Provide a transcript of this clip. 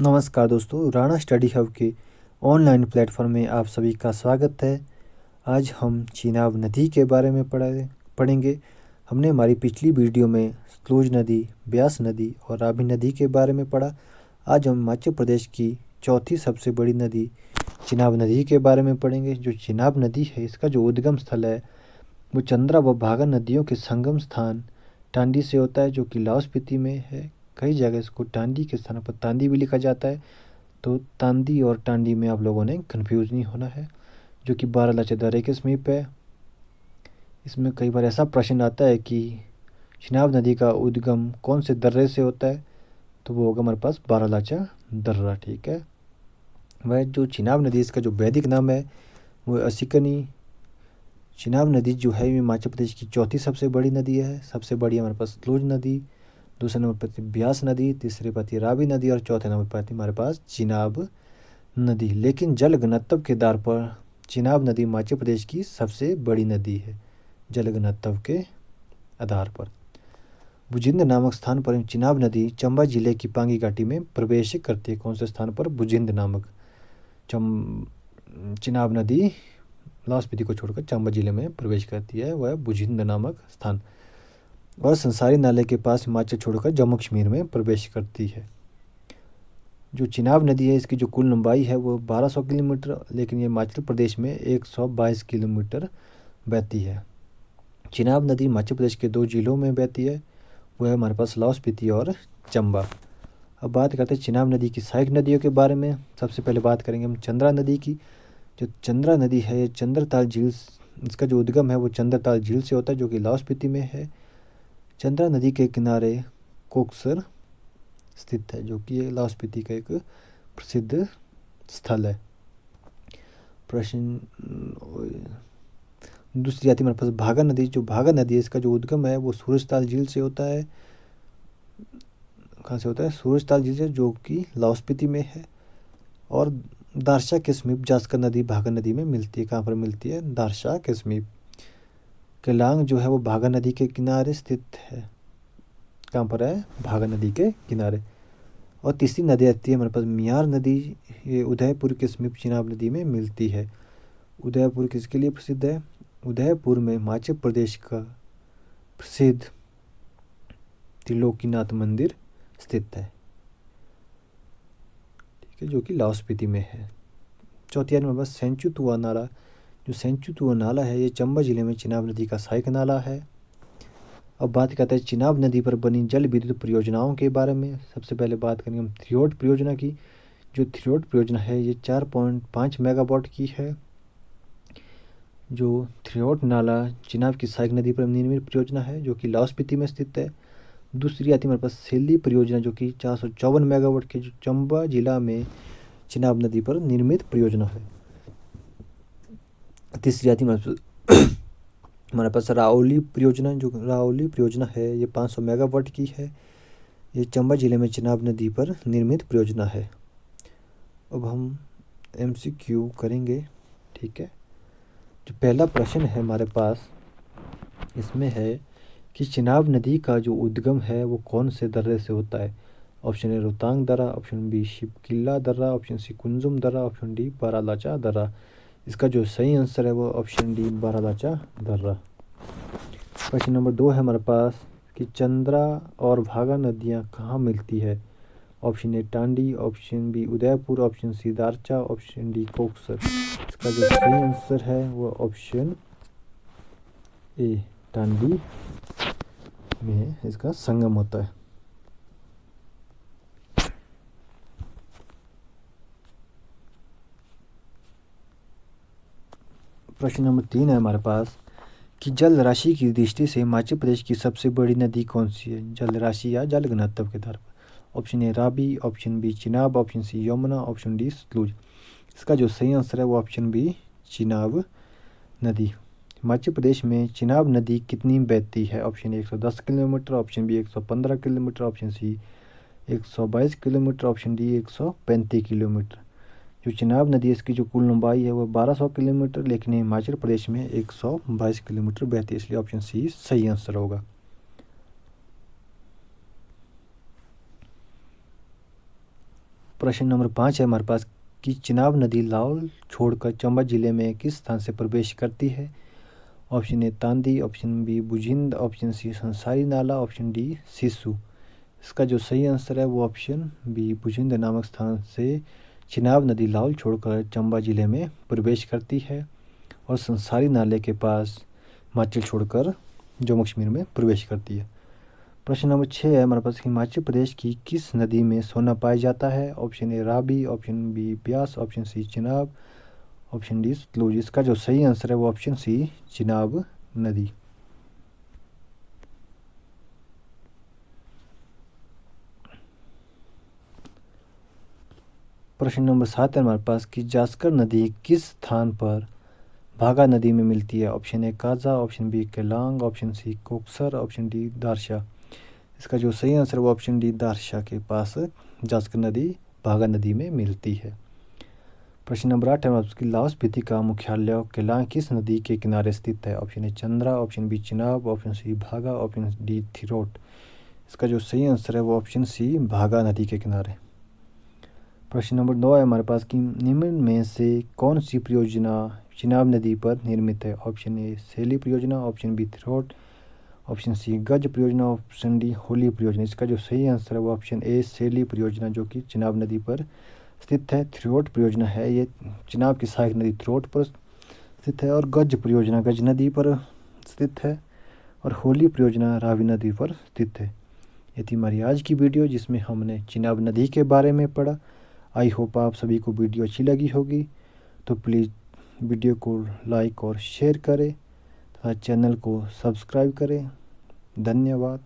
नमस्कार दोस्तों, Rana study hub के ऑनलाइन प्लेटफॉर्म में आप सभी का स्वागत है। आज हम चिनाब नदी के बारे में पढ़ेंगे। हमने हमारी पिछली वीडियो में सतलुज नदी, ब्यास नदी और रावी नदी के बारे में पढ़ा। आज हम हिमाचल प्रदेश की चौथी सबसे बड़ी नदी चिनाब नदी के बारे में पढ़ेंगे। जो चिनाब नदी है, इसका जो उद्गम स्थल है वो चंद्रा व भागा नदियों के संगम स्थान टांडी से होता है, जो कि लाहौल स्पीति में है। कई जगह इसको टांडी के स्थान पर तांदी भी लिखा जाता है, तो तांदी और टांडी में आप लोगों ने कंफ्यूज नहीं होना है। जो कि बारालाचा दर्रे के समीप है। इसमें कई बार ऐसा प्रश्न आता है कि चिनाब नदी का उद्गम कौन से दर्रे से होता है, तो वो होगा हमारे पास बारालाचा दर्रा। ठीक है। वह जो चिनाब नदी, इसका जो वैदिक नाम है वो असिकनी। चिनाब नदी जो है हिमाचल प्रदेश की चौथी सबसे बड़ी नदी है। सबसे बड़ी हमारे पास सतलुज नदी, दूसरे नंबर पर ब्यास नदी, तीसरे पर रावी नदी और चौथे नंबर पर हमारे पास चिनाब नदी। लेकिन जल घनत्व के आधार पर चिनाब नदी हिमाचल प्रदेश की सबसे बड़ी नदी है, जल घनत्व के आधार पर। भुजिंद नामक स्थान पर चिनाब नदी चंबा जिले की पांगी घाटी में प्रवेश करती है। कौन से स्थान पर? भुजिंद नामक चिनाब नदी लाहौल स्पीति को छोड़कर चंबा जिले में प्रवेश करती है, वह भुजिंद नामक स्थान। और संसारी नाले के पास हिमाचल छोड़कर जम्मू कश्मीर में प्रवेश करती है। जो चिनाब नदी है, इसकी जो कुल लंबाई है वो 1200 किलोमीटर, लेकिन ये हिमाचल प्रदेश में 122 किलोमीटर बहती है। चिनाब नदी हिमाचल प्रदेश के 2 जिलों में बहती है, वो है हमारे पास लाहौल स्पीति और चंबा। अब बात करते हैं चिनाब नदी की सहायक नदियों के बारे में। सबसे पहले बात करेंगे हम चंद्रा नदी की। जो चंद्रा नदी है, ये चंद्रताल झील, इसका जो उद्गम है वो चंद्रताल झील से होता है, जो कि लाहौल स्पीति में है। चंद्रा नदी के किनारे कोकसर स्थित है, जो कि लाहौल स्पीति का एक प्रसिद्ध स्थल है। प्रश्न दूसरी आती है हमारे पास भागा नदी। जो भागा नदी है, इसका जो उद्गम है वो सूरजताल झील से होता है। कहाँ से होता है? सूरजताल झील से, जो कि लाहौल स्पीति में है। और दारसा के समीप जास्कर नदी भागा नदी में मिलती है। कहाँ पर मिलती है? दारसा के समीप। केलांग जो है वो भागा नदी के किनारे स्थित है। कहाँ पर है? भागा नदी के किनारे। और तीसरी नदी आती है हमारे पास मियार नदी। ये उदयपुर के समीप चिनाब नदी में मिलती है। उदयपुर किसके लिए प्रसिद्ध है? उदयपुर में हिमाचल प्रदेश का प्रसिद्ध त्रिलोकीनाथ मंदिर स्थित है, ठीक है, जो कि लाहौल स्पीति में है। चौथी हमारे पास सेंचुतुआ नाला। जो सेंचुतुआ नाला है, ये चंबा जिले में चिनाब नदी का सहायक नाला है। अब बात करते हैं चिनाब नदी पर बनी जल विद्युत परियोजनाओं के बारे में। सबसे पहले बात करेंगे हम थिरोट परियोजना की। जो थिरोट परियोजना है, ये 4.5 मेगावाट की है। जो थिरोट नाला चिनाब की सहायक नदी पर निर्मित परियोजना है, जो कि लाहौल स्पीति में स्थित है। दूसरी आती है हमारे पास सेली परियोजना, जो कि 454 मेगावाट की, जो चंबा जिला में चिनाब नदी पर निर्मित परियोजना है। तीसरी आती है हमारे पास राओली परियोजना। जो राओली परियोजना है, ये 500 मेगावाट की है। ये चंबा जिले में चिनाब नदी पर निर्मित परियोजना है। अब हम MCQ करेंगे, ठीक है। जो पहला प्रश्न है हमारे पास, इसमें है कि चिनाब नदी का जो उद्गम है वो कौन से दर्रे से होता है? ऑप्शन ए रोहतांग दर्रा, ऑप्शन बी शिपकिला दर्रा, ऑप्शन सी कुंजुम दर्रा, ऑप्शन डी बारालाचा दर्रा। इसका जो सही आंसर है वो ऑप्शन डी बारालाचा दर्रा। क्वेश्चन नंबर 2 है हमारे पास कि चंद्रा और भागा नदियाँ कहाँ मिलती है? Option A Tandi, option B Udaipur, option C Darcha, option D Koksar. इसका जो सही आंसर है वो ऑप्शन ए टांडी में इसका संगम होता है। प्रश्न नंबर 3 है हमारे पास कि जल राशि की दृष्टि से हिमाचल प्रदेश की सबसे बड़ी नदी कौन सी है? जल राशि या जल घनत्व के आधार पर। Option A Ravi, option B Chenab, option C Yamuna, option D Sutlej. इसका जो सही आंसर है वो ऑप्शन बी चिनाब नदी। हिमाचल प्रदेश में चिनाब नदी कितनी बहती है? Option A 110 kilometre, option B 115 kilometre, option C 122 kilometre, option D 135 kilometre. जो चिनाब नदी है, इसकी जो कुल लंबाई है वो 1200 किलोमीटर, लेकिन हिमाचल प्रदेश में 122 किलोमीटर बहती है, इसलिए ऑप्शन सी सही आंसर होगा। प्रश्न नंबर 5 है हमारे पास कि चिनाब नदी लाहौल छोड़कर चंबा जिले में किस स्थान से प्रवेश करती है। Option A Tandi, option B Bujind, option C Sansari Nala, option D Sissu. इसका जो सही आंसर है वो ऑप्शन बी बुजिंद नामक स्थान से चिनाब नदी लाहौल छोड़कर चंबा जिले में प्रवेश करती है और संसारी नाले के पास हिमाचल छोड़कर जम्मू कश्मीर में प्रवेश करती है। प्रश्न नंबर 6 है हमारे पास हिमाचल प्रदेश की किस नदी में सोना पाया जाता है। Option A Ravi, option B Beas, option C Chenab, option D Sutlej. इसका जो सही आंसर है वो ऑप्शन सी चिनाब नदी। प्रश्न नंबर 7 है हमारे पास कि जास्कर नदी किस स्थान पर भागा नदी में मिलती है। Option A Kaza, option B Keylong, option C Koksar, option D Darcha. इसका जो सही आंसर है वो ऑप्शन डी दारशा के पास जास्कर नदी भागा नदी में मिलती है। प्रश्न नंबर 8 है आपकी लाहौल स्पीति का मुख्यालय केलांग किस नदी के किनारे स्थित है। Option A Chandra, option B Chenab, option C Bhaga, option D Thirot. इसका जो सही आंसर है वो ऑप्शन सी भागा नदी के किनारे। प्रश्न नंबर 9 है हमारे पास कि निम्न में से कौन सी परियोजना चिनाब नदी पर निर्मित है। ऑप्शन ए सेली परियोजना, option B Thirot, option C Gaj परियोजना, ऑप्शन डी होली परियोजना। इसका जो सही आंसर है वो ऑप्शन ए सेली परियोजना जो कि चिनाब नदी पर स्थित है। थिरोट परियोजना है ये चिनाब की सहायक नदी थिरोट पर स्थित है और गज परियोजना गज नदी पर स्थित है और होली परियोजना रावी नदी पर स्थित है। ये थी हमारी आज की वीडियो जिसमें हमने चिनाब नदी के बारे में पढ़ा। आई होप आप सभी को वीडियो अच्छी लगी होगी, तो प्लीज़ वीडियो को लाइक और शेयर करें तथा चैनल को सब्सक्राइब करें। धन्यवाद।